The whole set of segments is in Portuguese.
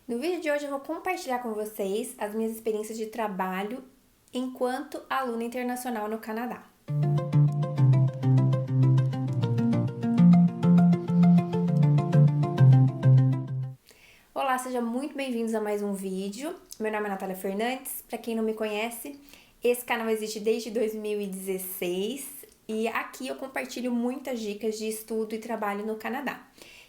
No vídeo de hoje eu vou compartilhar com vocês as minhas experiências de trabalho enquanto aluna internacional no Canadá. Olá, sejam muito bem-vindos a mais um vídeo. Meu nome é Natália Fernandes, para quem não me conhece, esse canal existe desde 2016 e aqui eu compartilho muitas dicas de estudo e trabalho no Canadá.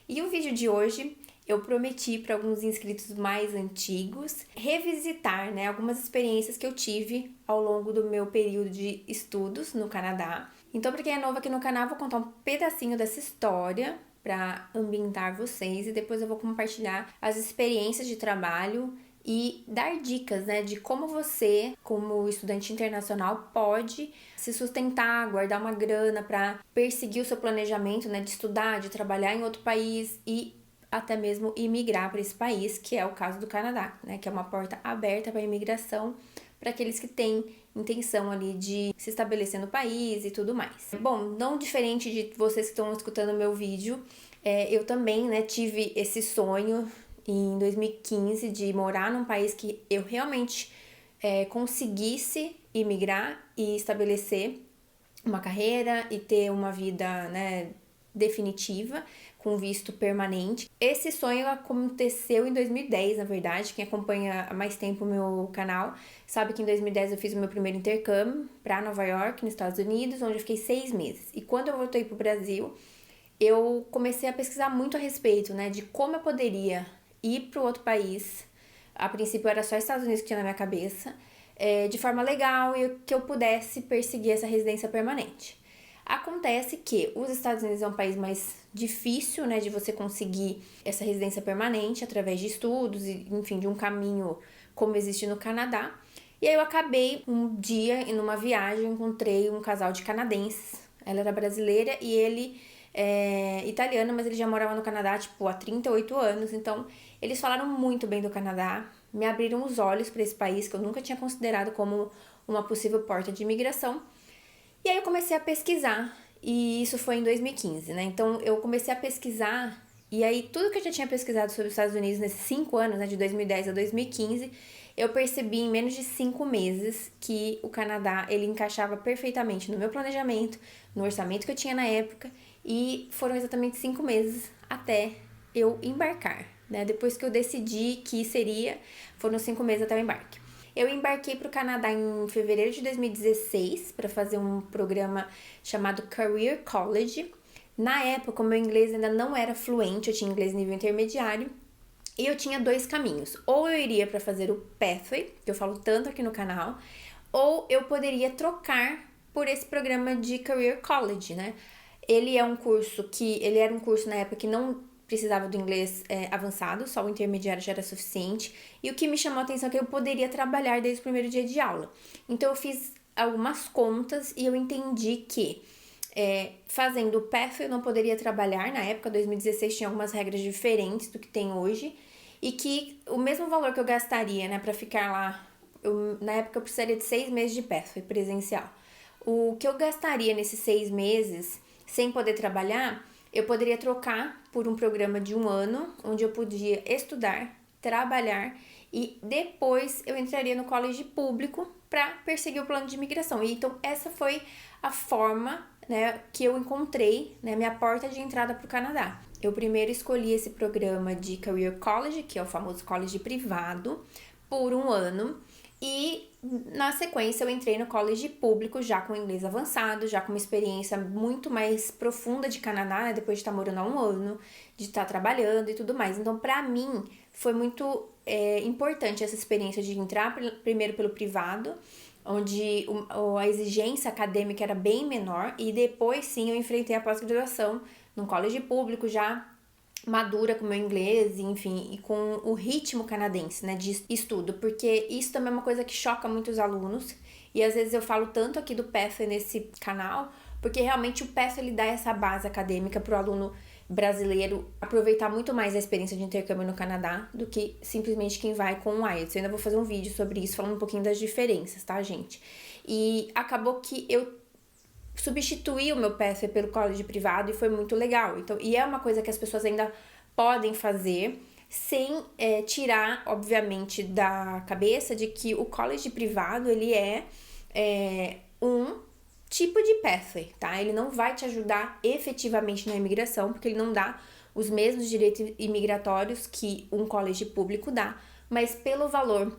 E o vídeo de hoje eu prometi para alguns inscritos mais antigos revisitar, algumas experiências que eu tive ao longo do meu período de estudos no Canadá. Então, para quem é novo aqui no canal, eu vou contar um pedacinho dessa história para ambientar vocês e depois eu vou compartilhar as experiências de trabalho e dar dicas, de como você, como estudante internacional, pode se sustentar, guardar uma grana para perseguir o seu planejamento, de estudar, de trabalhar em outro país e até mesmo imigrar para esse país, que é o caso do Canadá, que é uma porta aberta para a imigração para aqueles que têm intenção ali de se estabelecer no país e tudo mais. Bom, não diferente de vocês que estão escutando o meu vídeo, eu também, tive esse sonho em 2015 de morar num país que eu realmente conseguisse imigrar e estabelecer uma carreira e ter uma vida, definitiva, com visto permanente. Esse sonho aconteceu em 2010, na verdade. Quem acompanha há mais tempo o meu canal sabe que em 2010 eu fiz o meu primeiro intercâmbio para Nova York, nos Estados Unidos, onde eu fiquei 6 meses. E quando eu voltei pro Brasil, eu comecei a pesquisar muito a respeito, de como eu poderia ir para outro país. A princípio era só Estados Unidos que tinha na minha cabeça, de forma legal e que eu pudesse perseguir essa residência permanente. Acontece que os Estados Unidos é um país mais difícil, de você conseguir essa residência permanente através de estudos e, enfim, de um caminho como existe no Canadá. E aí eu acabei um dia, em uma viagem, encontrei um casal de canadenses. Ela era brasileira e ele é italiano, mas ele já morava no Canadá, há 38 anos. Então, eles falaram muito bem do Canadá, me abriram os olhos para esse país que eu nunca tinha considerado como uma possível porta de imigração. E aí eu comecei a pesquisar, e isso foi em 2015, Então eu comecei a pesquisar, e aí tudo que eu já tinha pesquisado sobre os Estados Unidos nesses 5 anos, de 2010 a 2015, eu percebi em menos de 5 meses que o Canadá, ele encaixava perfeitamente no meu planejamento, no orçamento que eu tinha na época, e foram exatamente 5 meses até eu embarcar, Depois que eu decidi que seria, foram 5 meses até o embarque. Eu embarquei para o Canadá em fevereiro de 2016 para fazer um programa chamado Career College. Na época, o meu inglês ainda não era fluente, eu tinha inglês nível intermediário. E eu tinha 2 caminhos. Ou eu iria para fazer o Pathway, que eu falo tanto aqui no canal, ou eu poderia trocar por esse programa de Career College, Ele era um curso na época que não precisava do inglês avançado, só o intermediário já era suficiente. E o que me chamou a atenção é que eu poderia trabalhar desde o primeiro dia de aula. Então eu fiz algumas contas e eu entendi que fazendo o Pathway eu não poderia trabalhar. Na época, 2016, tinha algumas regras diferentes do que tem hoje. E que o mesmo valor que eu gastaria, para ficar lá, na época eu precisaria de 6 meses de Pathway presencial. O que eu gastaria nesses 6 meses, sem poder trabalhar, eu poderia trocar por um programa de 1 ano, onde eu podia estudar, trabalhar e depois eu entraria no college público para perseguir o plano de imigração. E então essa foi a forma, que eu encontrei, minha porta de entrada para o Canadá. Eu primeiro escolhi esse programa de Career College, que é o famoso college privado, por 1 ano. E na sequência eu entrei no college público já com inglês avançado, já com uma experiência muito mais profunda de Canadá, depois de estar morando há 1 ano, de estar trabalhando e tudo mais. Então, pra mim, foi muito importante essa experiência de entrar primeiro pelo privado, onde a exigência acadêmica era bem menor, e depois sim eu enfrentei a pós-graduação num college público já madura com o meu inglês, enfim, e com o ritmo canadense, de estudo, porque isso também é uma coisa que choca muitos alunos, e às vezes eu falo tanto aqui do Pathway nesse canal, porque realmente o Pathway ele dá essa base acadêmica para o aluno brasileiro aproveitar muito mais a experiência de intercâmbio no Canadá do que simplesmente quem vai com o IELTS. Eu ainda vou fazer um vídeo sobre isso, falando um pouquinho das diferenças, tá, gente? E acabou que eu substituí o meu Pathway pelo college privado e foi muito legal. Então, e é uma coisa que as pessoas ainda podem fazer, sem tirar, obviamente, da cabeça de que o college privado, ele é um tipo de pathway, tá? Ele não vai te ajudar efetivamente na imigração, porque ele não dá os mesmos direitos imigratórios que um college público dá, mas pelo valor,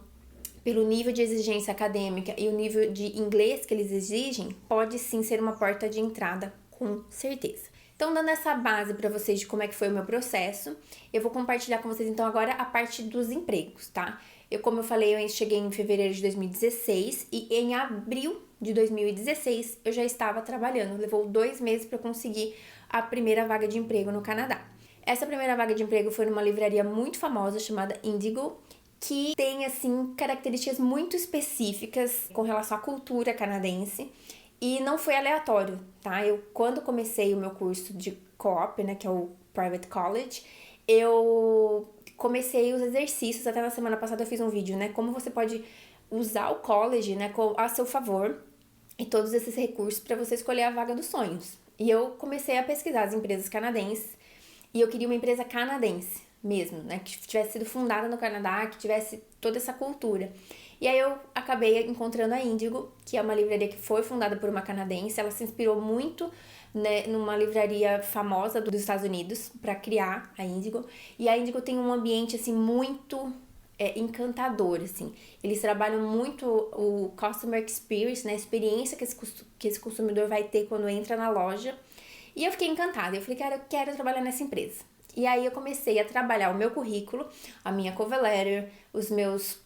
pelo nível de exigência acadêmica e o nível de inglês que eles exigem, pode sim ser uma porta de entrada, com certeza. Então, dando essa base para vocês de como é que foi o meu processo, eu vou compartilhar com vocês então agora a parte dos empregos, tá? Como eu falei, eu cheguei em fevereiro de 2016 e em abril de 2016 eu já estava trabalhando. Levou 2 meses para conseguir a primeira vaga de emprego no Canadá. Essa primeira vaga de emprego foi numa livraria muito famosa chamada Indigo, que tem, assim, características muito específicas com relação à cultura canadense. E não foi aleatório, tá? Quando comecei o meu curso de co-op, né, que é o Private College, eu comecei os exercícios. Até na semana passada eu fiz um vídeo, né? Como você pode usar o college, né, a seu favor e todos esses recursos para você escolher a vaga dos sonhos. E eu comecei a pesquisar as empresas canadenses e eu queria uma empresa canadense mesmo, né? Que tivesse sido fundada no Canadá, que tivesse toda essa cultura. E aí eu acabei encontrando a Indigo, que é uma livraria que foi fundada por uma canadense. Ela se inspirou muito, né, numa livraria famosa dos Estados Unidos para criar a Indigo. E a Indigo tem um ambiente assim muito encantador, assim. Eles trabalham muito o customer experience, né, a experiência que esse consumidor vai ter quando entra na loja. E eu fiquei encantada. Eu falei, cara, eu quero trabalhar nessa empresa. E aí eu comecei a trabalhar o meu currículo, a minha cover letter, os meus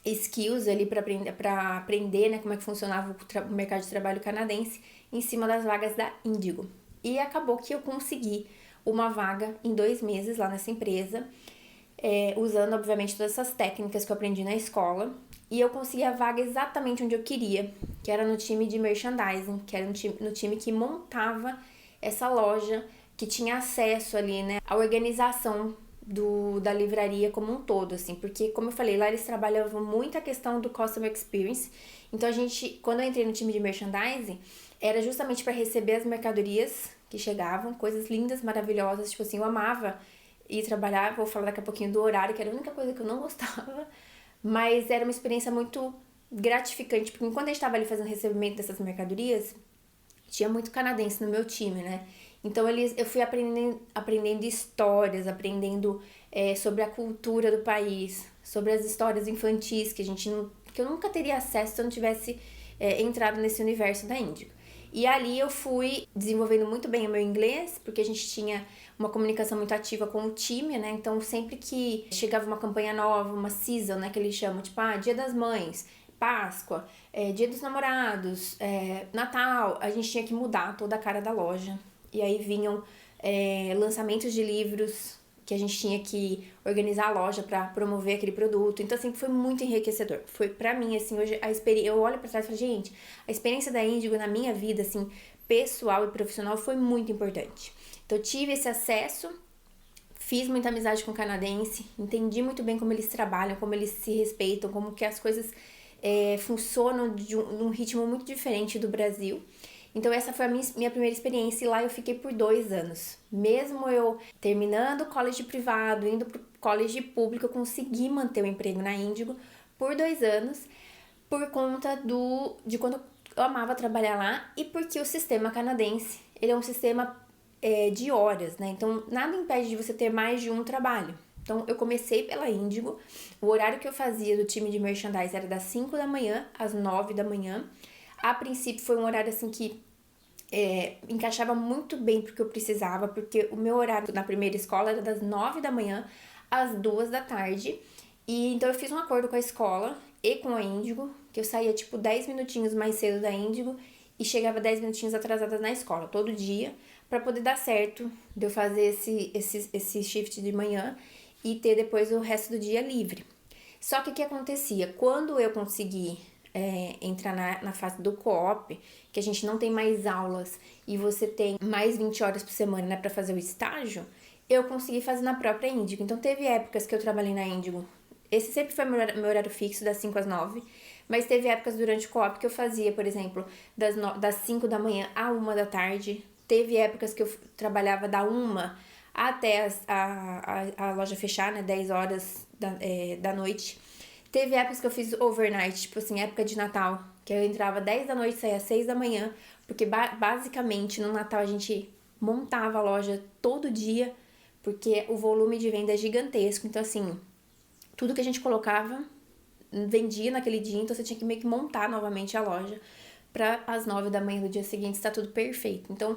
skills ali para aprender, né, como é que funcionava o mercado de trabalho canadense em cima das vagas da Indigo. E acabou que eu consegui uma vaga em 2 meses lá nessa empresa, usando, obviamente, todas essas técnicas que eu aprendi na escola. E eu consegui a vaga exatamente onde eu queria, que era no time de merchandising, que era no time que montava essa loja, que tinha acesso ali, né, à organização da livraria como um todo, assim, porque, como eu falei, lá eles trabalhavam muito a questão do customer experience. Então, quando eu entrei no time de merchandising, era justamente para receber as mercadorias que chegavam, coisas lindas, maravilhosas, tipo assim, eu amava ir trabalhar. Vou falar daqui a pouquinho do horário, que era a única coisa que eu não gostava, mas era uma experiência muito gratificante, porque enquanto eu estava ali fazendo recebimento dessas mercadorias, tinha muito canadense no meu time, né? Então eu fui aprendendo histórias, aprendendo sobre a cultura do país, sobre as histórias infantis que eu nunca teria acesso se eu não tivesse entrado nesse universo da Índigo. E ali eu fui desenvolvendo muito bem o meu inglês, porque a gente tinha uma comunicação muito ativa com o time, né? Então sempre que chegava uma campanha nova, uma season, né, que eles chamam, tipo, Dia das Mães, Páscoa, Dia dos Namorados, Natal, a gente tinha que mudar toda a cara da loja. E aí vinham lançamentos de livros que a gente tinha que organizar a loja para promover aquele produto. Então, assim, foi muito enriquecedor. Foi pra mim, assim, hoje eu olho pra trás e falo, gente, a experiência da Indigo na minha vida, assim, pessoal e profissional foi muito importante. Então, eu tive esse acesso, fiz muita amizade com o canadense, entendi muito bem como eles trabalham, como eles se respeitam, como que as coisas funcionam de um ritmo muito diferente do Brasil. Então essa foi a minha primeira experiência e lá eu fiquei por 2 anos. Mesmo eu terminando o college privado, indo pro college público, eu consegui manter o emprego na Indigo por 2 anos por conta de quando eu amava trabalhar lá e porque o sistema canadense, ele é um sistema de horas, né? Então nada impede de você ter mais de um trabalho. Então eu comecei pela Indigo, o horário que eu fazia do time de merchandise era das 5 da manhã às 9 da manhã. A princípio foi um horário assim que encaixava muito bem porque eu precisava, porque o meu horário na primeira escola era das 9 da manhã às 2 da tarde. E então eu fiz um acordo com a escola e com a Indigo, que eu saía tipo 10 minutinhos mais cedo da Indigo e chegava 10 minutinhos atrasada na escola, todo dia, para poder dar certo de eu fazer esse shift de manhã e ter depois o resto do dia livre. Só que o que acontecia? Quando eu consegui entrar na fase do co-op, que a gente não tem mais aulas e você tem mais 20 horas por semana, né, para fazer o estágio, eu consegui fazer na própria Indigo. Então teve épocas que eu trabalhei na Indigo. Esse sempre foi meu horário fixo, das 5 às 9. Mas teve épocas durante o co-op que eu fazia, por exemplo, das 5 da manhã à 1 da tarde. Teve épocas que eu trabalhava da 1 até a loja fechar, né, 10 horas da noite. Teve épocas que eu fiz overnight, tipo assim, época de Natal, que eu entrava 10 da noite e saía 6 da manhã, porque basicamente no Natal a gente montava a loja todo dia, porque o volume de venda é gigantesco. Então, assim, tudo que a gente colocava vendia naquele dia, então você tinha que meio que montar novamente a loja para as 9 da manhã do dia seguinte estar tudo perfeito. Então,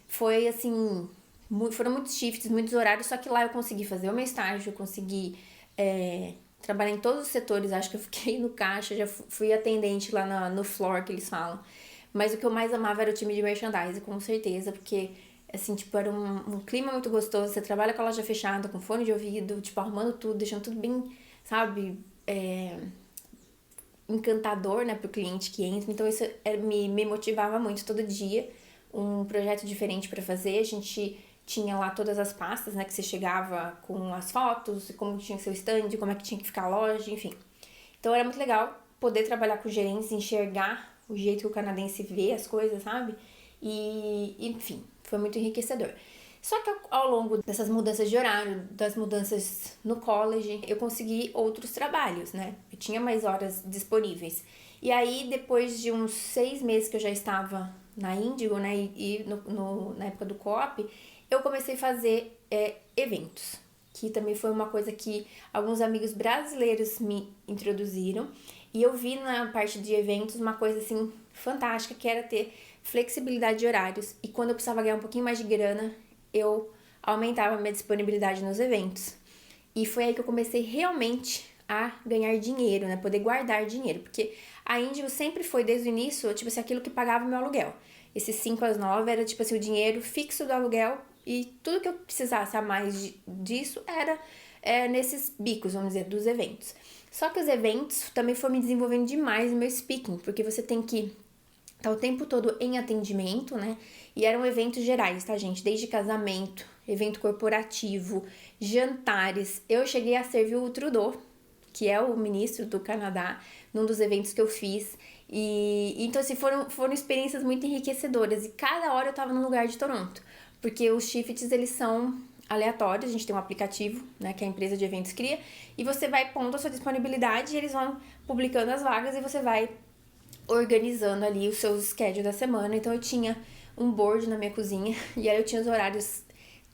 foi assim, foram muitos shifts, muitos horários, só que lá eu consegui fazer o meu estágio, eu consegui trabalhar em todos os setores, acho que eu fiquei no caixa, já fui atendente lá no floor, que eles falam. Mas o que eu mais amava era o time de merchandising, com certeza, porque, assim, tipo, era um clima muito gostoso, você trabalha com a loja fechada, com fone de ouvido, tipo, arrumando tudo, deixando tudo bem, sabe, encantador, né, pro cliente que entra. Então isso me motivava muito todo dia, um projeto diferente para fazer. A gente tinha lá todas as pastas, né, que você chegava com as fotos, como tinha que ser o stand, como é que tinha que ficar a loja, enfim. Então era muito legal poder trabalhar com gerentes, enxergar o jeito que o canadense vê as coisas, sabe? E enfim, foi muito enriquecedor. Só que ao longo dessas mudanças de horário, das mudanças no college, eu consegui outros trabalhos, né? Eu tinha mais horas disponíveis. E aí, depois de uns 6 meses que eu já estava na Índigo, né? E na época do co-op, eu comecei a fazer eventos. Que também foi uma coisa que alguns amigos brasileiros me introduziram. E eu vi na parte de eventos uma coisa, assim, fantástica, que era ter flexibilidade de horários. E quando eu precisava ganhar um pouquinho mais de grana, eu aumentava a minha disponibilidade nos eventos. E foi aí que eu comecei realmente a ganhar dinheiro, né? Poder guardar dinheiro. Porque a Índigo sempre foi, desde o início, tipo assim, aquilo que pagava o meu aluguel. Esses 5 às 9 era, tipo assim, o dinheiro fixo do aluguel. E tudo que eu precisasse a mais disso era nesses bicos, vamos dizer, dos eventos. Só que os eventos também foram me desenvolvendo demais no meu speaking. Porque você tem que tá o tempo todo em atendimento, né? E eram eventos gerais, tá, gente? Desde casamento, evento corporativo, jantares. Eu cheguei a servir o Trudeau, que é o ministro do Canadá, num dos eventos que eu fiz. E então, assim, foram experiências muito enriquecedoras. E cada hora eu tava num lugar de Toronto. Porque os shifts, eles são aleatórios. A gente tem um aplicativo, né, que a empresa de eventos cria. E você vai pondo a sua disponibilidade e eles vão publicando as vagas e você vai organizando ali os seus schedules da semana. Então eu tinha um board na minha cozinha e aí eu tinha os horários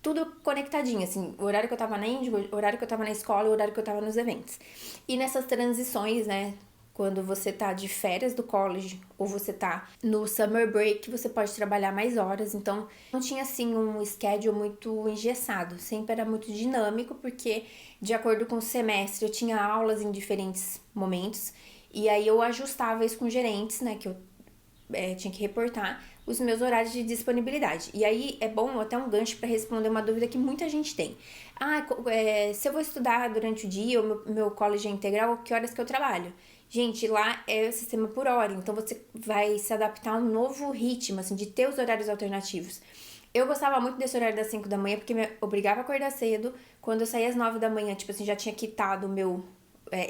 tudo conectadinho, assim, o horário que eu tava na Índigo, o horário que eu tava na escola, o horário que eu tava nos eventos. E nessas transições, né, quando você tá de férias do college ou você tá no summer break, você pode trabalhar mais horas. Então, não tinha, assim, um schedule muito engessado. Sempre era muito dinâmico, porque de acordo com o semestre, eu tinha aulas em diferentes momentos. E aí eu ajustava isso com gerentes, né, que eu tinha que reportar os meus horários de disponibilidade. E aí é bom até um gancho para responder uma dúvida que muita gente tem. Se eu vou estudar durante o dia, o meu college é integral, que horas que eu trabalho? Gente, lá é o sistema por hora, então você vai se adaptar a um novo ritmo, assim, de ter os horários alternativos. Eu gostava muito desse horário das 5 da manhã, porque me obrigava a acordar cedo. Quando eu saía às 9 da manhã, tipo assim, já tinha quitado o meu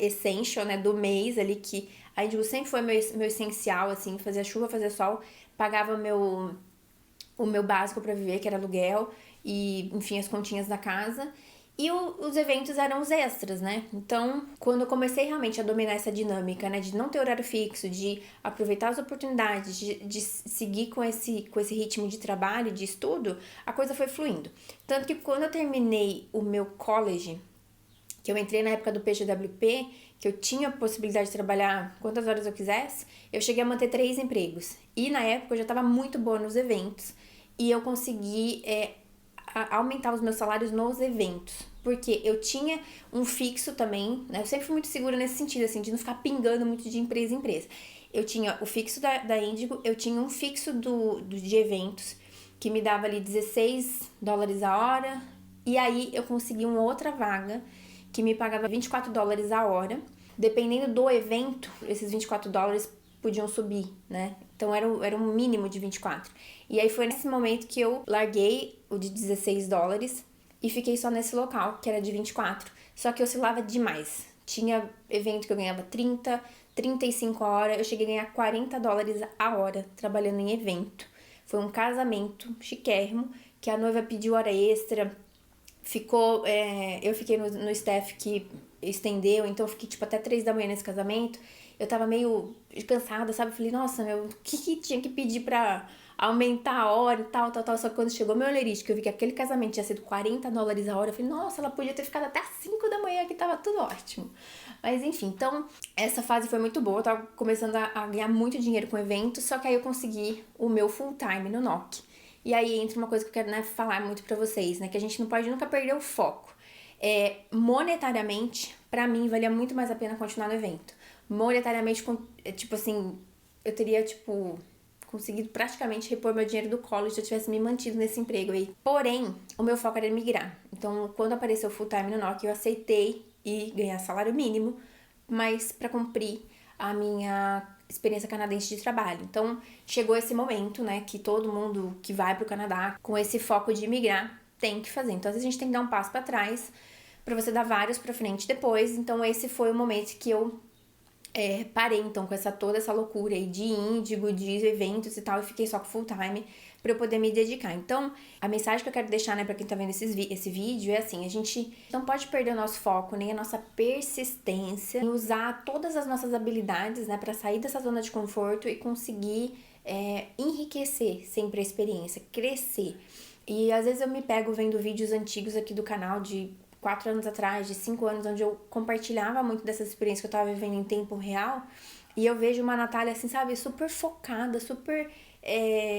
essential, né, do mês ali, que a Indigo sempre foi meu essencial, assim, fazia chuva, fazia sol, pagava o meu básico para viver, que era aluguel, e, enfim, as continhas da casa. E os eventos eram os extras, né? Então, quando eu comecei realmente a dominar essa dinâmica, né? De não ter horário fixo, de aproveitar as oportunidades, de seguir com esse ritmo de trabalho, de estudo, a coisa foi fluindo. Tanto que quando eu terminei o meu college, que eu entrei na época do PGWP, que eu tinha a possibilidade de trabalhar quantas horas eu quisesse, eu cheguei a manter 3 empregos. E na época eu já estava muito boa nos eventos e eu consegui aumentar os meus salários nos eventos. Porque eu tinha um fixo também, né? Eu sempre fui muito segura nesse sentido, assim, de não ficar pingando muito de empresa em empresa. Eu tinha o fixo da Índigo, eu tinha um fixo de eventos, que me dava ali $16 a hora. E aí eu consegui uma outra vaga que me pagava $24 a hora. Dependendo do evento, esses $24 podiam subir, né? Então era um mínimo de 24. E aí foi nesse momento que eu larguei o de $16 e fiquei só nesse local, que era de 24. Só que eu oscilava demais. Tinha evento que eu ganhava 30, 35 a hora. Eu cheguei a ganhar $40 a hora trabalhando em evento. Foi um casamento chiquérrimo, que a noiva pediu hora extra. eu fiquei no staff que estendeu, então eu fiquei, tipo, até 3 da manhã nesse casamento. Eu tava meio cansada, sabe? Falei, nossa, o que tinha que pedir pra aumentar a hora e tal, tal, tal. Só que quando chegou meu olerite, que eu vi que aquele casamento tinha sido $40 a hora, eu falei, nossa, ela podia ter ficado até às 5 da manhã, que tava tudo ótimo. Mas enfim, então, essa fase foi muito boa. Eu tava começando a ganhar muito dinheiro com eventos, só que aí eu consegui o meu full time no NOC. E aí entra uma coisa que eu quero, né, falar muito pra vocês, né? Que a gente não pode nunca perder o foco. Monetariamente, pra mim, valia muito mais a pena continuar no evento. Monetariamente, tipo assim, eu teria, tipo, conseguido praticamente repor meu dinheiro do college se eu tivesse me mantido nesse emprego aí. Porém, o meu foco era migrar. Então, quando apareceu full time no NOC, eu aceitei e ganhar salário mínimo, mas pra cumprir a minha experiência canadense de trabalho. Então, chegou esse momento, né, que todo mundo que vai pro Canadá com esse foco de migrar tem que fazer. Então, às vezes a gente tem que dar um passo pra trás pra você dar vários pra frente depois. Então, esse foi o momento que eu parei, então, com toda essa loucura aí de índigo, de eventos e tal, e fiquei só com full time pra eu poder me dedicar. Então, a mensagem que eu quero deixar, né, pra quem tá vendo esse vídeo é assim, a gente não pode perder o nosso foco, nem a nossa persistência em usar todas as nossas habilidades, né, pra sair dessa zona de conforto e conseguir enriquecer sempre a experiência, crescer. E às vezes eu me pego vendo vídeos antigos aqui do canal de 4 anos atrás, de 5 anos, onde eu compartilhava muito dessas experiências que eu tava vivendo em tempo real, e eu vejo uma Natália, assim, sabe, super focada, super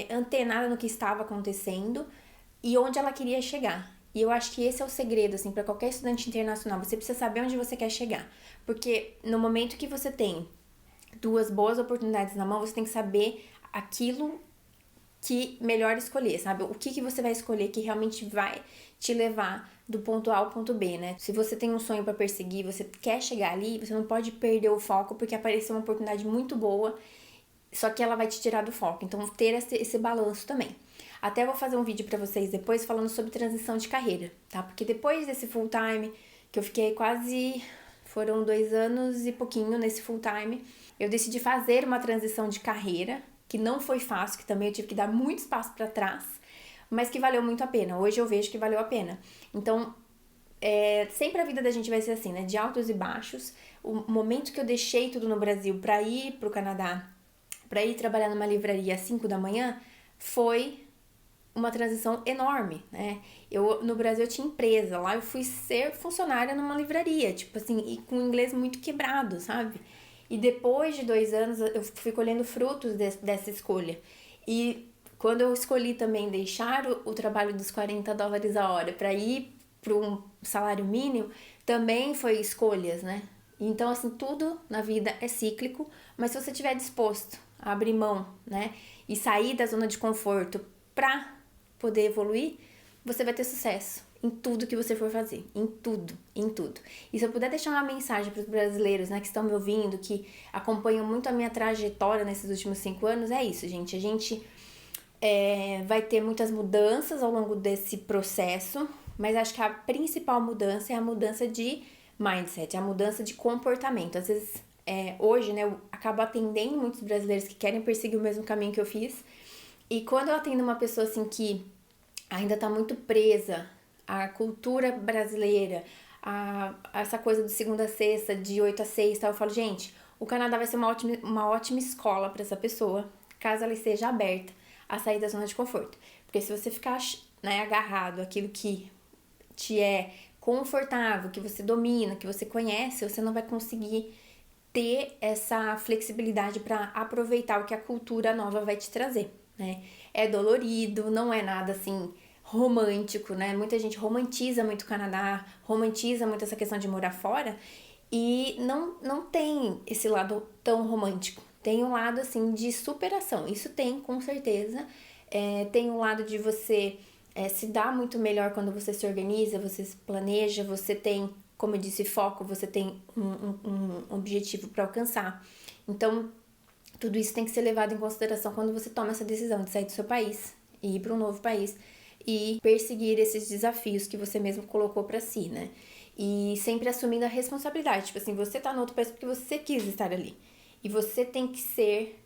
antenada no que estava acontecendo e onde ela queria chegar. E eu acho que esse é o segredo, assim, para qualquer estudante internacional. Você precisa saber onde você quer chegar. Porque no momento que você tem 2 boas oportunidades na mão, você tem que saber aquilo que melhor escolher, sabe? O que você vai escolher que realmente vai te levar do ponto A ao ponto B, né? Se você tem um sonho pra perseguir, você quer chegar ali, você não pode perder o foco porque apareceu uma oportunidade muito boa, só que ela vai te tirar do foco. Então, ter esse balanço também. Até vou fazer um vídeo pra vocês depois falando sobre transição de carreira, tá? Porque depois desse full time, que eu fiquei foram 2 anos e pouquinho nesse full time, eu decidi fazer uma transição de carreira, que não foi fácil, que também eu tive que dar muito espaço pra trás, mas que valeu muito a pena. Hoje eu vejo que valeu a pena. Então, sempre a vida da gente vai ser assim, né? De altos e baixos. O momento que eu deixei tudo no Brasil pra ir pro Canadá, pra ir trabalhar numa livraria às 5 da manhã, foi uma transição enorme, né? No Brasil eu tinha empresa, lá eu fui ser funcionária numa livraria, tipo assim, e com inglês muito quebrado, sabe? E depois de 2 anos eu fui colhendo frutos dessa escolha. E quando eu escolhi também deixar o trabalho dos $40 a hora para ir para um salário mínimo, também foi escolhas, né? Então, assim, tudo na vida é cíclico, mas se você estiver disposto a abrir mão, né? E sair da zona de conforto pra poder evoluir, você vai ter sucesso em tudo que você for fazer, em tudo, em tudo. E se eu puder deixar uma mensagem para os brasileiros, né, que estão me ouvindo, que acompanham muito a minha trajetória nesses últimos 5 anos, é isso, gente. A gente vai ter muitas mudanças ao longo desse processo, mas acho que a principal mudança é a mudança de mindset, a mudança de comportamento. Às vezes, hoje, né, eu acabo atendendo muitos brasileiros que querem perseguir o mesmo caminho que eu fiz, e quando eu atendo uma pessoa assim que ainda tá muito presa à cultura brasileira, a essa coisa de segunda a sexta, de 8 a 6, tal, eu falo, gente, o Canadá vai ser uma ótima escola para essa pessoa, caso ela esteja aberta a sair da zona de conforto. Porque se você ficar, né, agarrado àquilo que te é confortável, que você domina, que você conhece, você não vai conseguir ter essa flexibilidade para aproveitar o que a cultura nova vai te trazer, né? É dolorido, não é nada assim romântico, né? Muita gente romantiza muito o Canadá, romantiza muito essa questão de morar fora e não tem esse lado tão romântico. Tem um lado, assim, de superação. Isso tem, com certeza. Tem um lado de você se dar muito melhor quando você se organiza, você se planeja, você tem, como eu disse, foco, você tem um objetivo para alcançar. Então, tudo isso tem que ser levado em consideração quando você toma essa decisão de sair do seu país e ir para um novo país e perseguir esses desafios que você mesmo colocou para si, né? E sempre assumindo a responsabilidade. Tipo assim, você tá no outro país porque você quis estar ali. E você tem que ser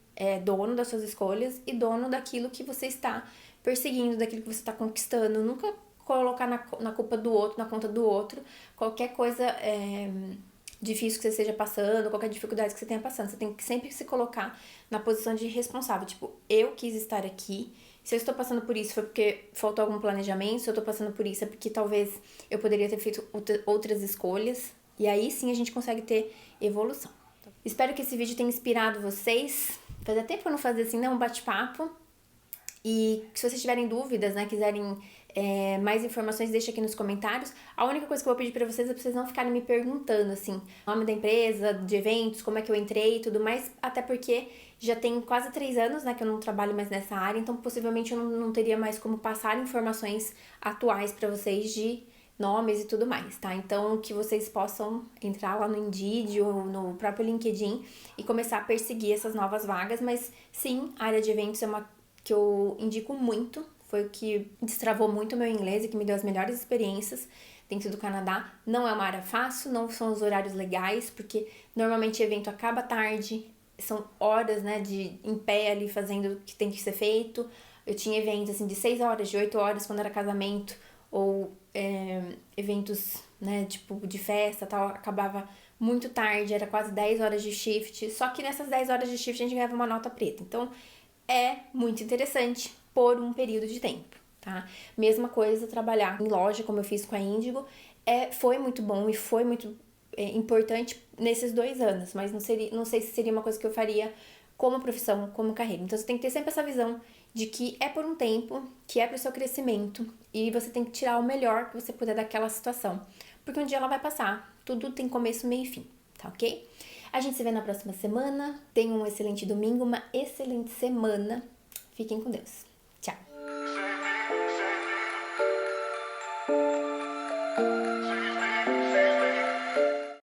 dono das suas escolhas e dono daquilo que você está perseguindo, daquilo que você está conquistando. Nunca colocar na culpa do outro, na conta do outro, qualquer coisa difícil que você esteja passando, qualquer dificuldade que você tenha passando. Você tem que sempre se colocar na posição de responsável. Tipo, eu quis estar aqui. Se eu estou passando por isso foi porque faltou algum planejamento. Se eu estou passando por isso é porque talvez eu poderia ter feito outras escolhas. E aí sim a gente consegue ter evolução. Espero que esse vídeo tenha inspirado vocês. Fazia tempo que eu não fazia assim, né? Um bate-papo. E se vocês tiverem dúvidas, né, quiserem mais informações, deixa aqui nos comentários. A única coisa que eu vou pedir pra vocês é pra vocês não ficarem me perguntando, assim, nome da empresa, de eventos, como é que eu entrei e tudo mais, até porque já tem quase 3 anos, né, que eu não trabalho mais nessa área, então possivelmente eu não teria mais como passar informações atuais pra vocês de nomes e tudo mais, tá? Então, que vocês possam entrar lá no Indeed ou no próprio LinkedIn e começar a perseguir essas novas vagas, mas sim, a área de eventos é uma que eu indico muito, foi o que destravou muito o meu inglês e que me deu as melhores experiências dentro do Canadá. Não é uma área fácil, não são os horários legais, porque normalmente o evento acaba tarde, são horas, né, em pé ali fazendo o que tem que ser feito. Eu tinha eventos assim de 6 horas, de 8 horas quando era casamento, ou eventos, né, tipo de festa tal, acabava muito tarde, era quase 10 horas de shift, só que nessas 10 horas de shift a gente ganhava uma nota preta. Então, é muito interessante por um período de tempo, tá? Mesma coisa trabalhar em loja, como eu fiz com a Índigo, foi muito bom e foi muito importante nesses 2 anos, mas não sei se seria uma coisa que eu faria como profissão, como carreira. Então você tem que ter sempre essa visão de que é por um tempo, que é pro seu crescimento e você tem que tirar o melhor que você puder daquela situação, porque um dia ela vai passar, tudo tem começo, meio e fim, tá ok? A gente se vê na próxima semana. Tenham um excelente domingo, uma excelente semana. Fiquem com Deus.